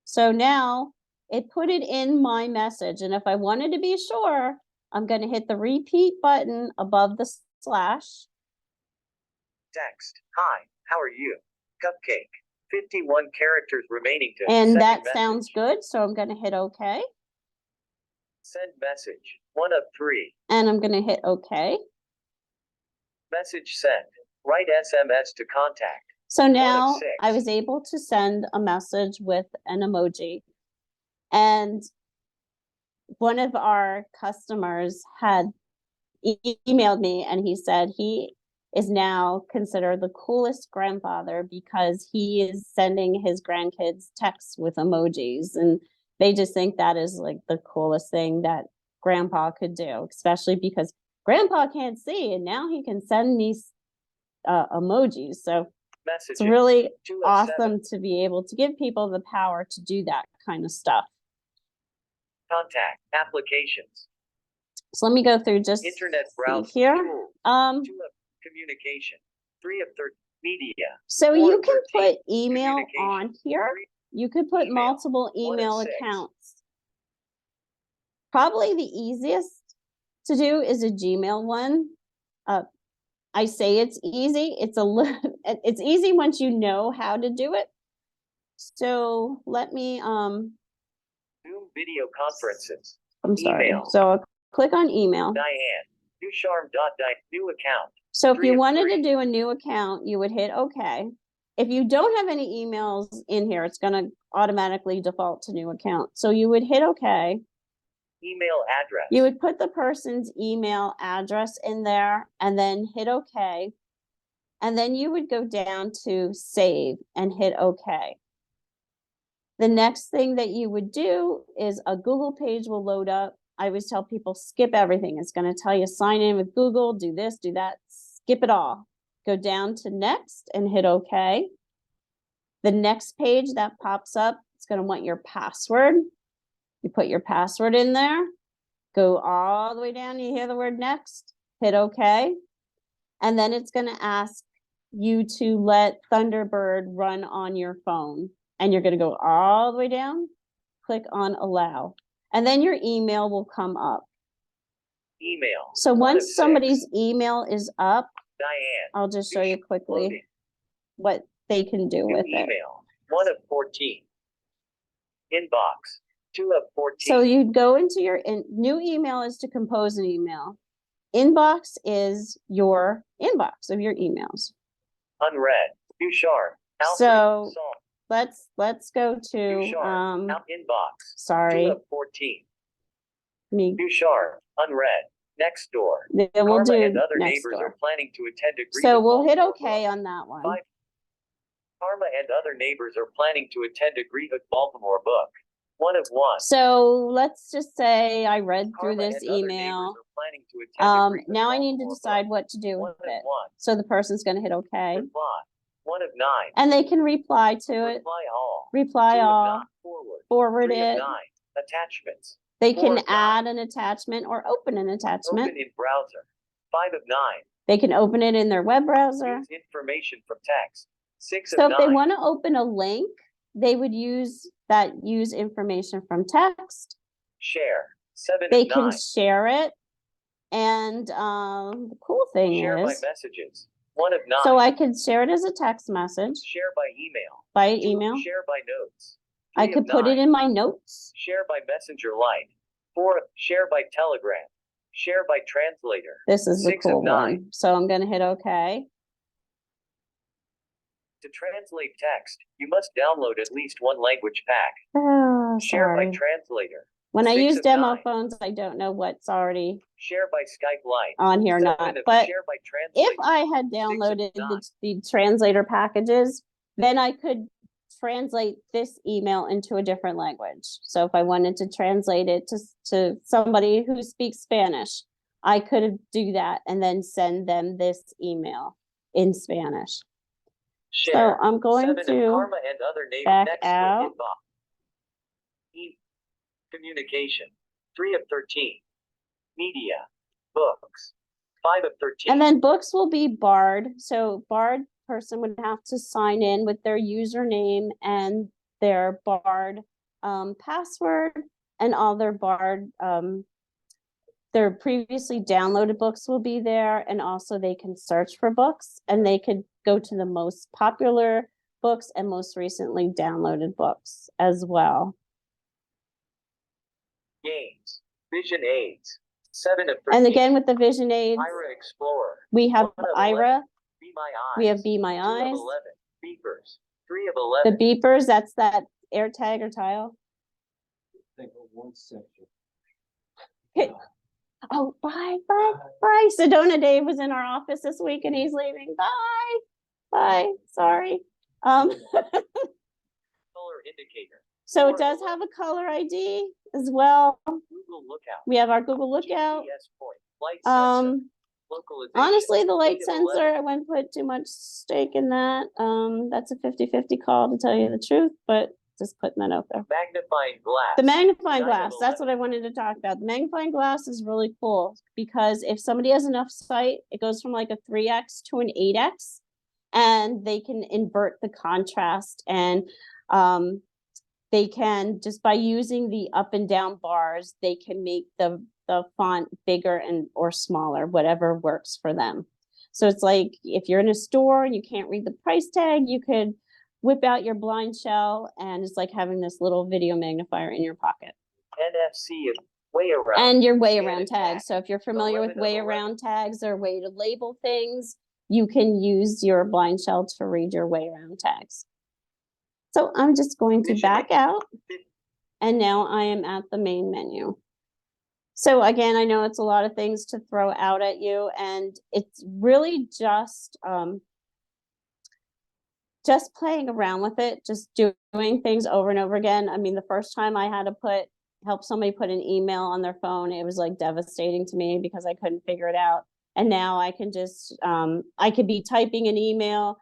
So now it put it in my message, and if I wanted to be sure, I'm gonna hit the repeat button above the slash. Text, hi, how are you? Cupcake, 51 characters remaining to And second that message. sounds good, so I'm gonna hit okay, Send message, 1 of 3. and I'm gonna hit okay. Message sent. Write SMS to contact. So now 6. I was able to send a message with an emoji. And one of our customers had emailed me, and he said he is now considered the coolest grandfather because he is sending his grandkids texts with emojis, and they just think that is like the coolest thing that grandpa could do, especially because grandpa can't see, and now he can send me emojis. So Messages. it's really 2 of 7. awesome to be able to give people the power to do that kind of stuff. Contact. Applications. So let me go through just Internet see browser. here. Tools. 2 of communication. 3 of 13. Media. So 4 you of can 13. put email Communication. on here. 3. You could put Email. multiple 1 of email 6. accounts. Probably the easiest to do is a Gmail one. I say it's easy. It's a little, it's easy once you know how to do it. So let me, Zoom video conferences. I'm sorry. Email. So I'll click on email. Diane. Ducharme. New account. So if 3 you of wanted 3. to do a new account, you would hit okay. If you don't have any emails in here, it's gonna automatically default to new account. So you would hit okay. Email address. You would put the person's email address in there and then hit okay. And then you would go down to save and hit okay. The next thing that you would do is a Google page will load up. I always tell people skip everything. It's going to tell you sign in with Google, do this, do that, skip it all. Go down to next and hit okay. The next page that pops up, it's going to want your password. You put your password in there, go all the way down, you hear the word next, hit okay. And then it's going to ask you to let Thunderbird run on your phone. And you're going to go all the way down, click on allow. And then your email will come up. Email. So 1 of once 6. somebody's email is up, Diane. I'll just show you quickly Loading. what they can do New with it. email. 1 of 14. Inbox. 2 of 14. So you'd go into your new email is to compose an email. Inbox is your inbox of your emails. Unread. Ducharme. So Salt. let's go to Ducharme. Inbox. 2 sorry. of 14. Me. Ducharme. Unread. Next door. Then we'll Karma do and other next neighbors door. are planning to attend a Greek So we'll hit Baltimore okay book. on that one. 5. Karma and other neighbors are planning to attend a Greek Baltimore book. 1 of 1. So let's just say I read through Karma this and other email. neighbors are planning to attend a Greek Now I need to Baltimore decide book. what to do 1 with of it. 1. So the person's gonna hit okay. Reply. 1 of 9. And they can reply to it, Reply all. reply 2 of all, 9. Forward. forward 3 it. of 9. Attachments. They 4 can of 9. add an attachment or open an attachment. Open in browser. 5 of 9. They can open it in their web browser. Use information from text. 6 So of if 9. they want to open a link, they would use information from text. Share. 7 They of 9. can share it. And the cool thing Share by is, messages. 1 of 9. so I could share it as a text message Share by email. by 2. email. Share by notes. I 3 could of put 9. it in my notes. Share by Messenger Lite. 4. Share by Telegram. Share by Translator. This is the 6 of cool 9. one. So I'm going to hit okay. To translate text, you must download at least one language pack. Oh, Share by sorry. Translator. When I 6 use of demo 9. phones, I don't know what's already Share by Skype Live. on here or 7 not, of but share by if translator. I had 6 of downloaded 9. the translator packages, then I could translate this email into a different language. So if I wanted to translate it to somebody who speaks Spanish, I could do that and then send them this email in Spanish. Share. So I'm going 7 of to Karma and other names back next out. with inbox. Communication. 3 of 13. Media. Books. 5 of 13. And then books will be barred. So barred person would have to sign in with their username and their barred password, and all their barred their previously downloaded books will be there, and also they can search for books, and they could go to the most popular books and most recently downloaded books as well. Games. Vision aids. 7 of 13. And again, with the vision aids, Ira Explorer. we have 1 of Ira, 11. Be My Eyes. we have Be My 2 Eyes, of 11. Beepers. 3 of the 11. beepers, that's that air tag or tile. Okay. Oh, bye. Sedona Dave was in our office this week and he's leaving. Bye. Sorry. Color indicator. So it does have a color ID as well. Google Lookout. We have our Google Lookout. GPS point. Light sensor. Localization. Honestly, the light 8 of 11. sensor, I wouldn't put too much stake in that. That's a 50-50 call to tell you the truth, but just putting that out there. Magnifying glass. The magnifying 9 of glass, that's 11. what I wanted to talk about. The magnifying glass is really cool because if somebody has enough sight, it goes from like a 3x to an 8x, and they can invert the contrast, and they can, just by using the up and down bars, they can make the font bigger and or smaller, whatever works for them. So it's like if you're in a store and you can't read the price tag, you could whip out your BlindShell, and it's like having this little video magnifier in your pocket. NFC is way around. And your way Scan around and tag. tags. So if you're familiar with 11 of way 11. around tags or way to label things, you can use your BlindShell to read your way around tags. So I'm just going to back out, and now I am at the main menu. So again, I know it's a lot of things to throw out at you, and it's really just playing around with it, just doing things over and over again. I mean, the first time I had to help somebody put an email on their phone, it was like devastating to me because I couldn't figure it out. And now I can just, I could be typing an email,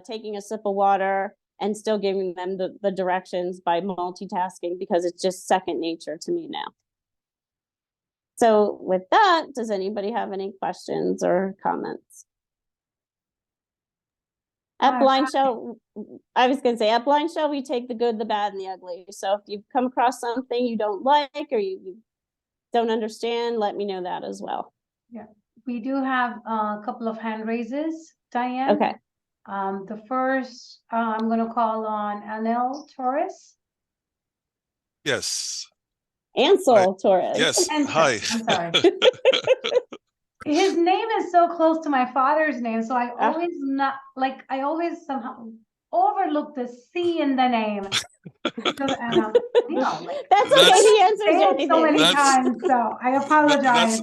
taking a sip of water, and still giving them the directions by multitasking because it's just second nature to me now. So with that, does anybody have any questions or comments? At BlindShell, I was going to say, at BlindShell, we take the good, the bad, and the ugly. So if you've come across something you don't like or you don't understand, let me know that as well. Yeah, we do have a couple of hand raises, Diane. Okay. The first, I'm going to call on Anel Torres. Yes. Ansel Torres. Yes. Ansel, Hi. I'm sorry. His name is so close to my father's name, so I always somehow overlook the C in the name. Because, That's okay. He answers say it so many anything. times, so I apologize.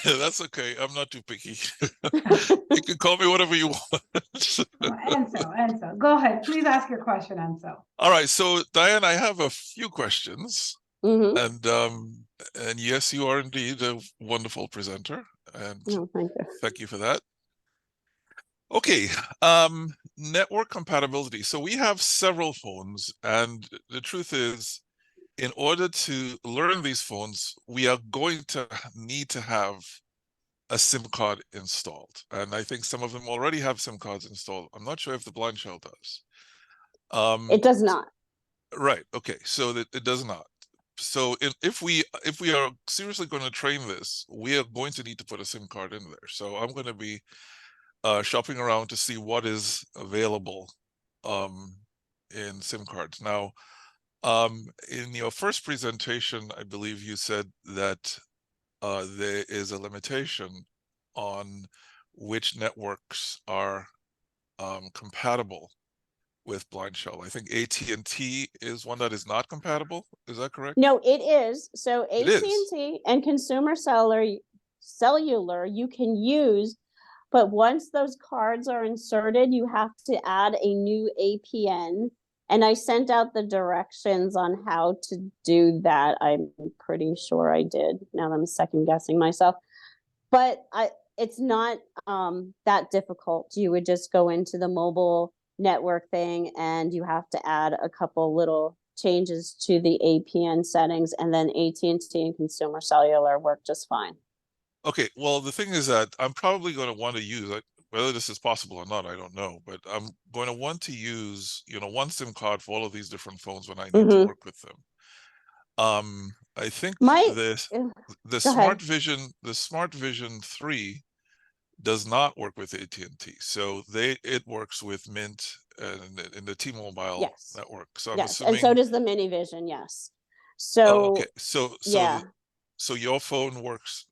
That's okay. I'm not too picky. You can call me whatever you want. Enzo, go ahead. Please ask your question, Enzo. All right. So, Diane, I have a few questions. Mm-hmm. And yes, you are indeed a wonderful presenter. And thank you for that. Okay. Network compatibility. So we have several phones, and the truth is, in order to learn these phones, we are going to need to have a SIM card installed. And I think some of them already have SIM cards installed. I'm not sure if the BlindShell does. It does not. Right. Okay. So it does not. So if we are seriously going to train this, we are going to need to put a SIM card in there. So I'm going to be shopping around to see what is available in SIM cards. Now, in your first presentation, I believe you said that there is a limitation on which networks are compatible with BlindShell. I think AT&T is one that is not compatible. Is that correct? No, it is. So It is. AT&T and Consumer Cellular you can use, but once those cards are inserted, you have to add a new APN. And I sent out the directions on how to do that. I'm pretty sure I did. Now I'm second guessing myself. But it's not that difficult. You would just go into the mobile network thing and you have to add a couple little changes to the APN settings, and then AT&T and Consumer Cellular work just fine. Okay, well, the thing is that I'm probably going to want to use it. Whether this is possible or not, I don't know, but I'm going to want to use, one SIM card for all of these different phones when I need to work with them. I think the Smart Vision 3 does not work with AT&T, so it works with Mint and in the T-Mobile network. So I'm assuming, and so does the Mini Vision. Yes. So okay, so your phone works.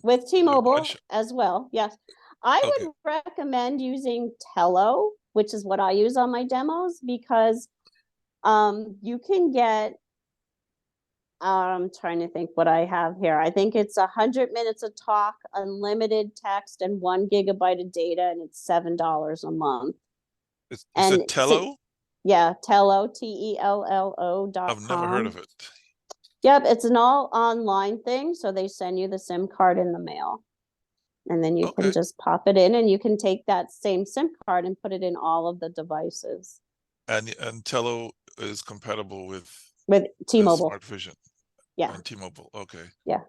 With T-Mobile as well. Yes, I would recommend using Tello, which is what I use on my demos, because you can get. I'm trying to think what I have here. I think it's 100 minutes of talk, unlimited text, and 1 gigabyte of data, and it's $7 a month. Is it Tello? Yeah, Tello, TELLO.com. I've never heard of it. Yep, it's an all online thing. So they send you the SIM card in the mail. And then you can just pop it in, and you can take that same SIM card and put it in all of the devices. And Tello is compatible with T-Mobile. Smart Vision. Yeah. And T-Mobile. Okay. Yeah.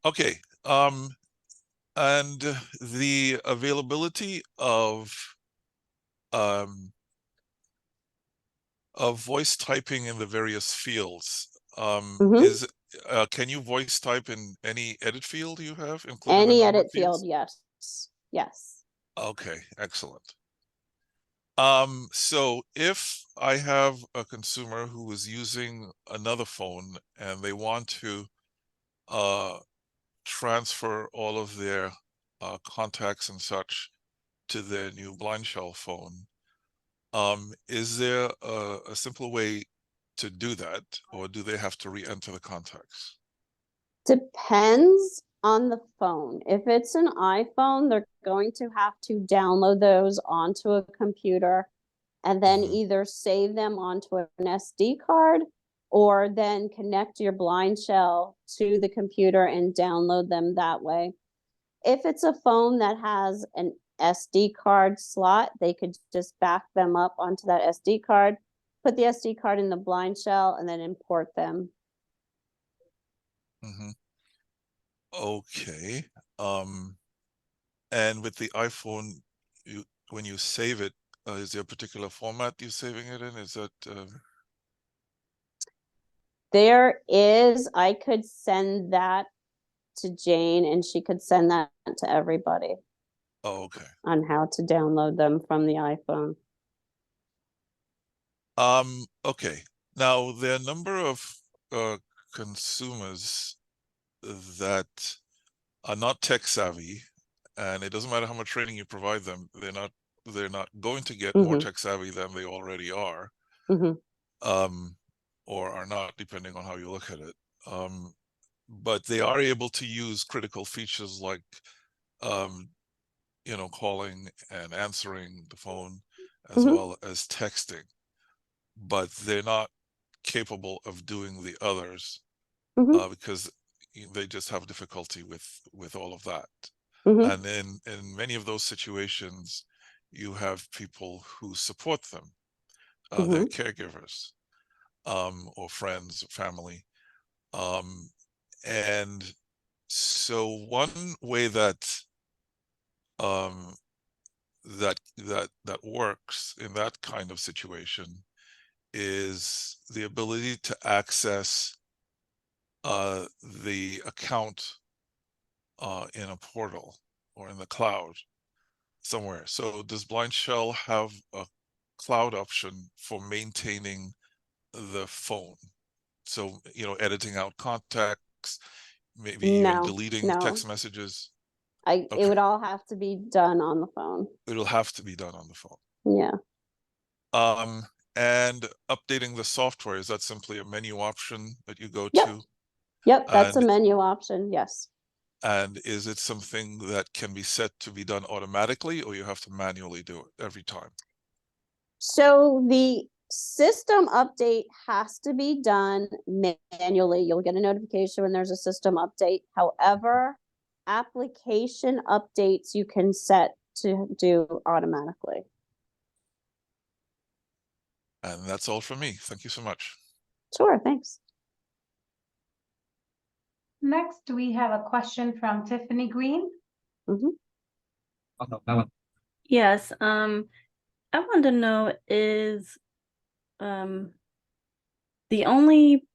Okay. And the availability of voice typing in the various fields. Can you voice type in any edit field you have, including any edit field? Yes. Yes. Okay, excellent. So if I have a consumer who is using another phone and they want to transfer all of their contacts and such to their new BlindShell phone, is there a simple way to do that, or do they have to re-enter the contacts? Depends on the phone. If it's an iPhone, they're going to have to download those onto a computer and then either save them onto an SD card, or then connect your BlindShell to the computer and download them that way. If it's a phone that has an SD card slot, they could just back them up onto that SD card, put the SD card in the BlindShell, and then import them. Okay. And with the iPhone, when you save it, is there a particular format you're saving it in? Is that there is? I could send that to Jane, and she could send that to everybody. Oh, okay. On how to download them from the iPhone. Okay. Now there are a number of consumers that are not tech savvy, and it doesn't matter how much training you provide them, they're not going to get more tech savvy than they already are, or are not, depending on how you look at it. But they are able to use critical features like calling and answering the phone, as well as texting, but they're not capable of doing the others because they just have difficulty with all of that. And in many of those situations, you have people who support them, their caregivers, or friends, or family. And so one way that that works in that kind of situation is the ability to access the account in a portal or in the cloud somewhere. So does BlindShell have a cloud option for maintaining the phone? So, editing out contacts, maybe even deleting text messages. It would all have to be done on the phone. It'll have to be done on the phone. Yeah. And updating the software, is that simply a menu option that you go Yep. to? Yep, that's a And- menu option, yes. And is it something that can be set to be done automatically, or you have to manually do it every time? So the system update has to be done manually. You'll get a notification when there's a system update. However, application updates you can set to do automatically. And that's all from me. Thank you so much. Sure, thanks. Next, we have a question from Tiffany Green. Yes, I want to know, is the only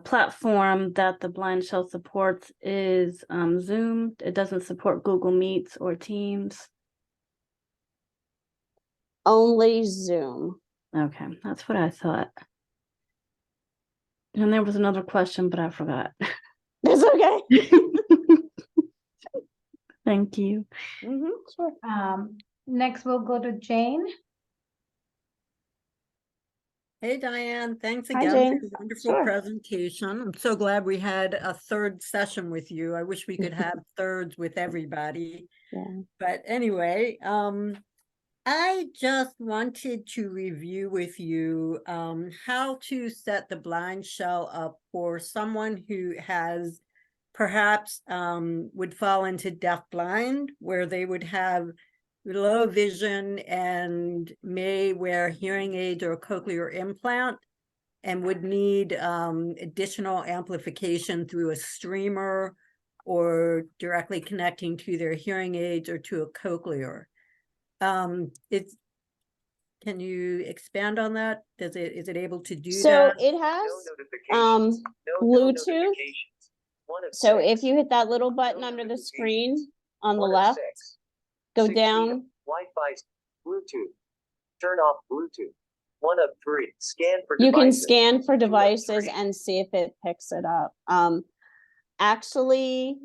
platform that the BlindShell supports is Zoom? It doesn't support Google Meets or Teams? Only Zoom. Okay, that's what I thought. And there was another question, but I forgot. That's okay. Thank you. Sure. Next, we'll go to Jane. Hey, Diane, thanks Hi, again Jane. for the wonderful Sure. presentation. I'm so glad we had a third session with you. I wish we could have thirds with everybody. Yeah. But anyway, I just wanted to review with you how to set the BlindShell up for someone who has perhaps would fall into deafblind, where they would have low vision and may wear hearing aids or a cochlear implant and would need additional amplification through a streamer or directly connecting to their hearing aids or to a cochlear. Can you expand on that? Is it able to do So that? it has Bluetooth. So if you hit that little button under the screen on the left, go down. Wi-Fi, Bluetooth. Turn off Bluetooth. 1 of 3. Scan for You can devices. scan for 2 of devices 3. and see if it picks it up. Actually,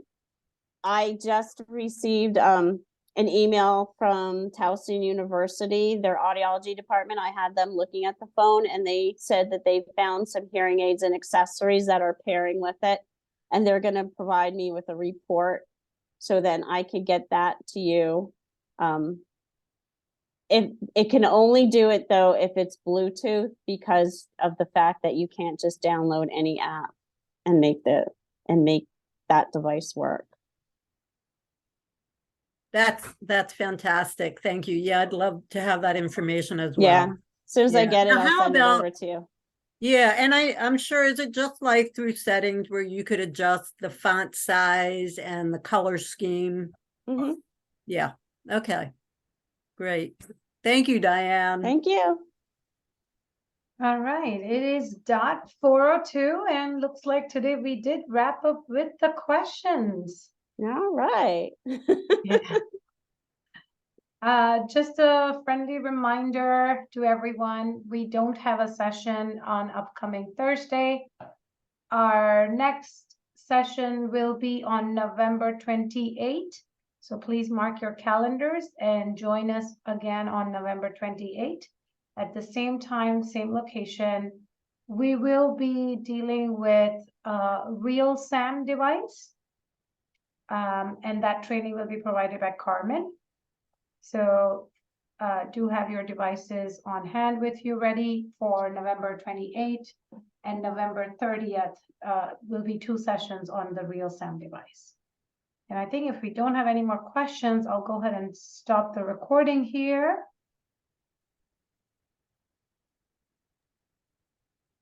I just received an email from Towson University, their audiology department. I had them looking at the phone and they said that they found some hearing aids and accessories that are pairing with it. And they're going to provide me with a report so then I could get that to you. If it can only do it though if it's Bluetooth, because of the fact that you can't just download any app and make that device work. That's fantastic. Thank you. Yeah, I'd love to have that information as well. Yeah. As soon as I Yeah. get it, Now, I'll how send it about- over to you. Yeah, and I'm sure, is it just like through settings where you could adjust the font size and the color scheme? Mhm. Yeah, okay. Great. Thank you, Diane. Thank you. All right, it is .402 and looks like today we did wrap up with the questions. All right. Yeah. Just a friendly reminder to everyone, we don't have a session on upcoming Thursday. Our next session will be on November 28th. So please mark your calendars and join us again on November 28th. At the same time, same location. We will be dealing with a real SAM device. And that training will be provided by Carmen. So do have your devices on hand with you ready for November 28th, and November 30th will be 2 sessions on the real SAM device. And I think if we don't have any more questions, I'll go ahead and stop the recording here.